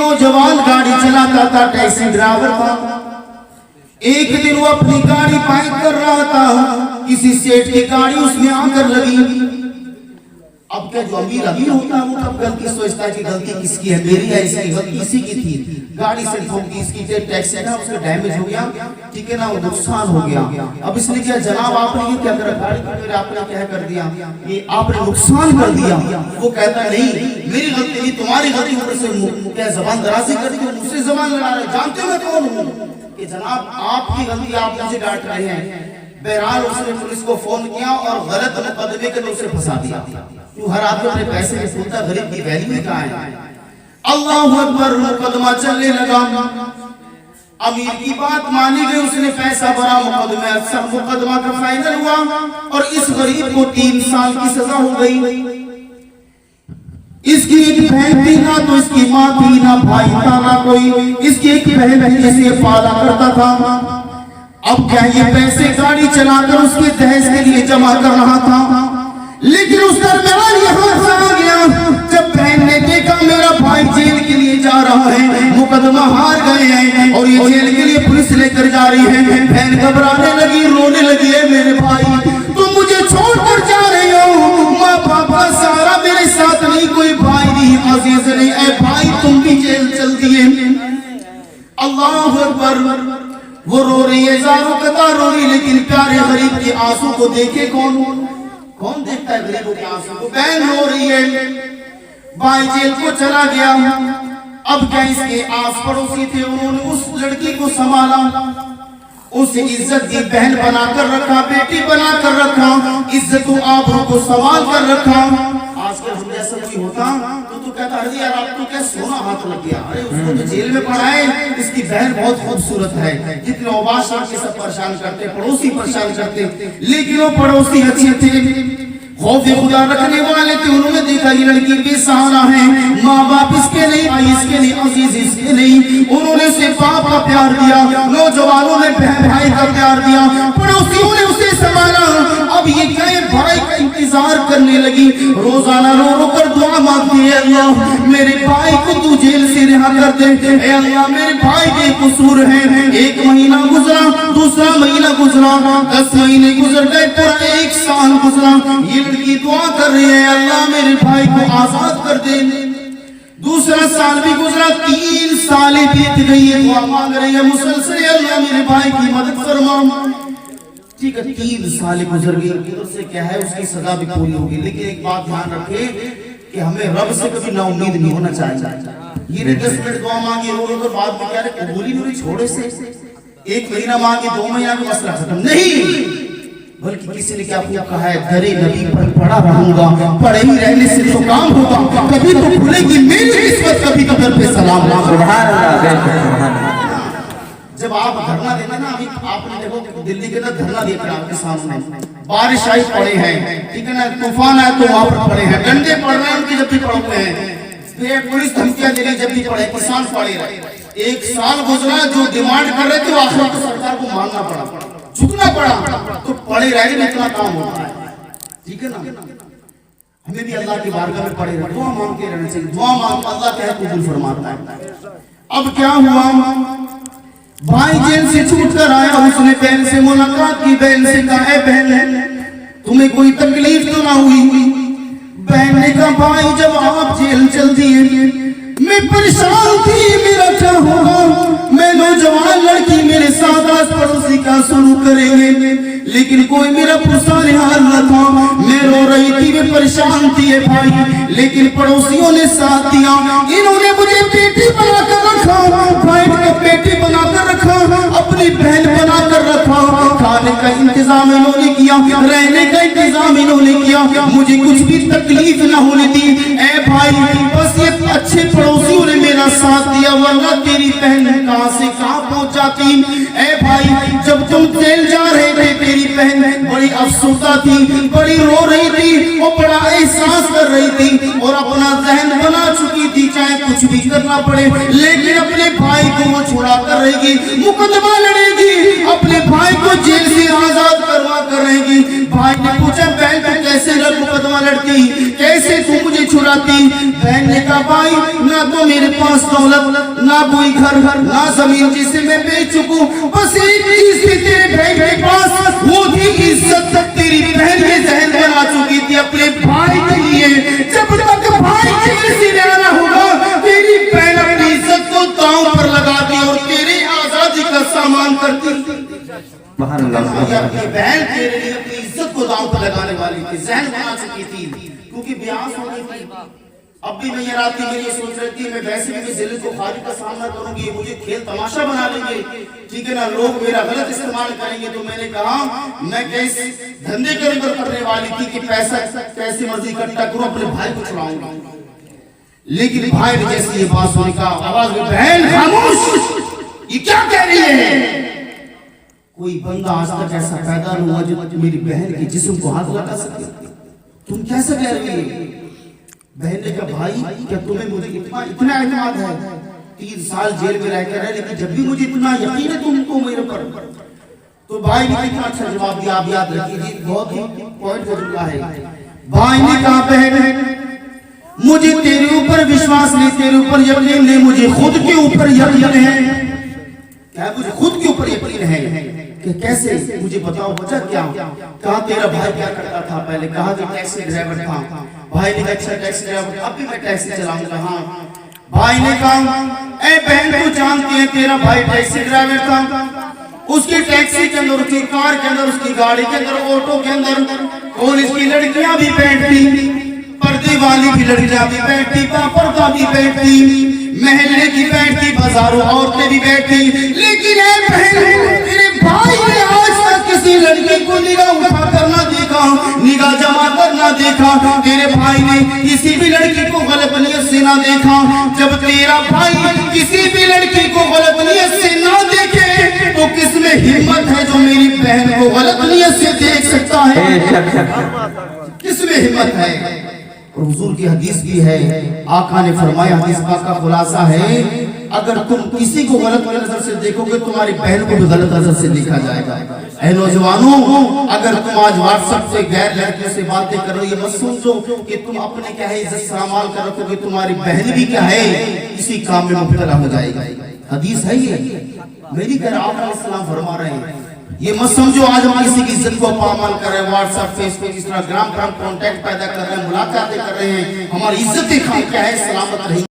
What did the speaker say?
नौजवान गाड़ी चलाता था, टैक्सी ड्राइवर था। एक दिन वो अपनी गाड़ी पार्क कर रहा था, किसी सेठ की गाड़ी उसमें आकर लगी। अब क्या जो अमीर होता है वो कब गलती सोचता है कि गलती किसकी है, मेरी है, इसकी गलती इसी की थी, गाड़ी से ठोक दी, इसकी टैक्सी है ना उसका डैमेज हो गया, ठीक है ना, वो नुकसान हो गया। अब इसने क्या जनाब आपने ये क्या करा, गाड़ी को मेरे आपने क्या कर दिया, ये आपने नुकसान कर दिया। वो कहता नहीं मेरी गलती नहीं, तुम्हारी गलती, ऊपर से क्या जबान दराजी करती हो, मुझसे जबान लड़ा रहे, जानते हो मैं कौन हूँ कि जनाब आपकी गलती, आप मुझे डांट रहे हैं। बहरहाल उसने पुलिस को फोन किया और गलत मुकदमे के उसे फंसा दिया। तू हर आदमी अपने पैसे में सुनता, गरीब की वैल्यू कहाँ है। अल्लाहु अकबर, मुकदमा चलने लगा। अमीर की बात मानी गई, उसने पैसा भरा, मुकदमा का फाइनल हुआ और इस गरीब को 3 साल की सजा हो गई। इसकी एक बहन थी, ना तो इसकी माँ थी, ना भाई था, ना कोई। इसकी एक बहन जिसे पाला करता था। अब क्या ये पैसे गाड़ी चलाकर उसके दहेज के लिए जमा कर रहा था, लेकिन उस दरमियान यहाँ आ गया जब बहन ने देखा मेरा भाई जेल के लिए जा रहा है, मुकदमा हार गए हैं और ये जेल के लिए पुलिस लेकर जा रही है। बहन घबराने लगी, रोने लगी, है मेरे भाई तुम मुझे छोड़कर जा रहे हो, माँ पापा सारा मेरे साथ नहीं, कोई भाई नहीं, अजीज नहीं, ऐ भाई तुम भी जेल चल दिए। अल्लाहु अकबर, वो रो रही है, ज़ारों कतार रो रही, लेकिन प्यारे गरीब के आंसू को देखे कौन देखता है गरीबों के आंसू को। बहन रो रही है, भाई जेल को चला गया। अब क्या इसके आस पड़ोसी थे, उन्होंने उस लड़की को संभाला, उसे इज्जत दी, बहन बनाकर रखा, बेटी बनाकर रखा, इज्जत आबरू को संभाल कर रखा। आजकल हम जैसा कोई होता तो कहता अरे यार आप तो क्या सोना हाथ लग गया, अरे उसको तो जेल में पड़ा है, इसकी बहन बहुत खूबसूरत है। जितने ओबाश आके सब परेशान करते, पड़ोसी परेशान करते, लेकिन वो पड़ोसी अच्छे थे, खौफ खुदा रखने वाले थे। उन्होंने देखा ये लड़की बेसहारा है, माँ बाप इसके नहीं, भाई इसके नहीं, अजीज इसके नहीं, उन्होंने उसे बाप का प्यार दिया, नौजवानों ने बहन भाई का प्यार दिया, पड़ोसियों ने उसे संभाला। अब ये क्या भाई का इंतजार करने लगी, रोजाना रो रो कर दुआ मांगती है, अल्लाह मेरे भाई को तू जेल से रिहा कर दे, अल्लाह मेरे भाई के कसूर है। 1 महीना गुजरा, दूसरा महीना गुजरा, 10 महीने गुजर गए, पूरा 1 साल गुजरा। ये लड़की दुआ कर रही है, अल्लाह मेरे भाई को आजाद कर दे। दूसरा साल भी गुजरा, 3 साल बीत गई है, दुआ मांग रही है मुसलसल, अल्लाह मेरे भाई की मदद फरमा। ठीक है, 3 साल गुजर गई, उससे क्या है उसकी सजा भी पूरी होगी। लेकिन एक बात ध्यान रखे कि हमें रब से कभी ना उम्मीद नहीं होना चाहिए। ये 10 मिनट दुआ मांगी, रो रो कर बाद में क्या है कबूल ही नहीं, छोड़े से 1 महीना मांगे, 2 महीना में मसला खत्म नहीं, बल्कि किसी ने क्या कहा है, दरे नबी पर पड़ा रहूंगा, पड़े ही रहने से तो काम होगा, कभी तो खुलेगी मेरी किस्मत, कभी कदर पे सलाम। सुभान अल्लाह। जब आप धरना देते ना, अभी आपने देखो दिल्ली के अंदर धरना देकर आपके सामने बारिश आई पड़े हैं, ठीक है ना, तूफान आया तो वहां पर पड़े हैं, डंडे पड़ रहे हैं उनकी जब भी पड़े हैं, पुलिस धमकियां दे रही जब भी पड़े, किसान पड़े रहे। 1 साल गुजरा, जो डिमांड कर रहे थे आखिर तो सरकार को मानना पड़ा, झुकना पड़ा, तो पड़े रहे में इतना काम होता है, ठीक है ना। हमें भी अल्लाह की बारगाह में पड़े रहे, दुआ मांगते रहना चाहिए, दुआ मांग अल्लाह क्या है कबूल फरमाता है। अब क्या हुआ, भाई जेल से छूट कर आया, उसने बहन से मुलाकात की, बहन से कहा बहन तुम्हें कोई तकलीफ तो ना हुई। बहन ने कहा भाई जब आप जेल चल दिए मैं परेशान थी, मेरा क्या होगा, मैं नौजवान लड़की, मेरे साथ आस पड़ोसी का शुरू करेंगे, लेकिन कोई मेरा पुरसान हाल न था, मैं रो रही थी, मैं परेशान थी भाई, लेकिन पड़ोसियों ने साथ दिया, इन्होंने मुझे बेटी बनाकर रखा, भाई का बेटी बनाकर रखा, अपनी बहन बनाकर रखा, खाने का इंतजाम इन्होंने किया, रहने का इंतजाम इन्होंने किया, मुझे कुछ भी तकलीफ न होने दी। ऐ भाई बस ये अच्छे पड़ोसियों ने मेरा साथ दिया, वरना तेरी बहन कहां से कहां पहुंच जाती। ऐ भाई जब तुम जेल जा रहे थे तेरी बहन बड़ी अफसोसा थी, बड़ी रो रही थी, वो बड़ा एहसास कर रही थी और अपना जहन बना चुकी थी चाहे कुछ भी करना पड़े, लेकिन अपने भाई को वो छुड़ा कर रहेगी, मुकदमा लड़ेगी, अपने भाई को जेल से आजाद करवा कर रहेगी। भाई ने पूछा बहन तू कैसे मुकदमा लड़ती, कैसे तू मुझे छुड़ाती? बहन ने कहा भाई ना तो मेरे पास दौलत, ना कोई घर, ना जमीन जिसे मैं बेच चुकूं, बस एक चीज थी तेरे भाई के पास, वो थी इज्जत। तेरी बहन के जहन बना चुकी थी अपने भाई के लिए। जब तक भाई जेल से आना होगा तेरी बहन अपनी इज्जत को दांव पर लगाती और तेरी आजादी का सामान करती। अपनी बहन तेरे लिए अपनी इज्जत को दांव पर लगाने वाली थी, जहन बना चुकी थी, क्योंकि ब्याह हो गई थी। अब भी मैं ये रात में ये सोच रही थी मैं वैसे भी जिले को खाली का सामना करूंगी, मुझे खेल तमाशा बना लेंगे, ठीक है ना, लोग मेरा गलत इस्तेमाल करेंगे। तो मैंने कहा मैं कैसे धंधे के अंदर करने वाली थी कि पैसा कैसे मर्जी इकट्ठा करूं, अपने भाई को छुड़ाऊंगा। लेकिन भाई ने जैसे ये बात सुनी का आवाज में, बहन खामोश, ये क्या कह रही है? कोई बंदा आज तक ऐसा पैदा नहीं हुआ जो मेरी बहन के जिस्म को हाथ लगा सके। तुम कैसे कह रही है? बहन ने कहा भाई क्या तुम्हें मुझे इतना एतमाद है? 3 साल जेल में रहकर है, लेकिन जब भी मुझे इतना यकीन है तुमको मेरे पर। तो भाई ने कितना अच्छा जवाब दिया, आप याद रखिए, बहुत ही पॉइंट हो चुका है। भाई ने कहा बहन मुझे तेरे ऊपर विश्वास नहीं, तेरे ऊपर यकीन नहीं, मुझे खुद के ऊपर यकीन है। क्या मुझे खुद के ऊपर यकीन है? कि कैसे? मुझे बताओ बच्चा क्या? कहा तेरा भाई क्या करता था पहले? कहा कि टैक्सी ड्राइवर था। भाई ने कहा अच्छा टैक्सी ड्राइवर, अब भी मैं टैक्सी चलाऊंगा। हाँ। भाई ने कहा ए बहन तू जानती है तेरा भाई टैक्सी ड्राइवर था, उसकी टैक्सी के अंदर, उसकी कार के अंदर, उसकी गाड़ी के अंदर, ऑटो के अंदर कॉलेज की लड़कियां भी बैठती, पर्दे वाली भी लड़कियां भी बैठती, पर्दा भी बैठती, महल्ले की बैठती, बाजारों औरतें भी बैठती। लेकिन ए बहन तेरे भाई ने आज तक किसी लड़की को निगाह उठा कर ना देखा, निगाह जमा कर ना देखा। तेरे भाई ने किसी भी लड़की को गलत नियत से ना देखा। जब तेरा भाई किसी भी लड़की को गलत नियत से ना देखे तो किसमें हिम्मत है जो मेरी बहन को गलत नियत से देख सकता है? किसमें हिम्मत है? और हुजूर की हदीस भी है, आका ने फरमाया, हदीस पाक का खुलासा है, अगर तुम किसी को गलत नजर से देखोगे तुम्हारी बहन को भी गलत नजर से देखा जाएगा। ऐ नौजवानों, अगर तुम आज व्हाट्सएप से गैर लड़कियों से बातें कर रहे हो, ये मत समझो कि तुम अपने क्या है इज्जत सामाल कर रखोगे, तुम्हारी बहन भी क्या है इसी काम में मुब्तला हो जाएगा। हदीस है ये, मेरी घर आका इस्लाम फरमा रहे हैं। ये मत समझो आज हम किसी की इज्जत को पामाल कर रहे हैं, व्हाट्सएप फेसबुक इंस्टाग्राम पर हम कांटेक्ट पैदा कर रहे हैं, मुलाकातें कर रहे हैं, हमारी इज्जत क्या है सलामत रही।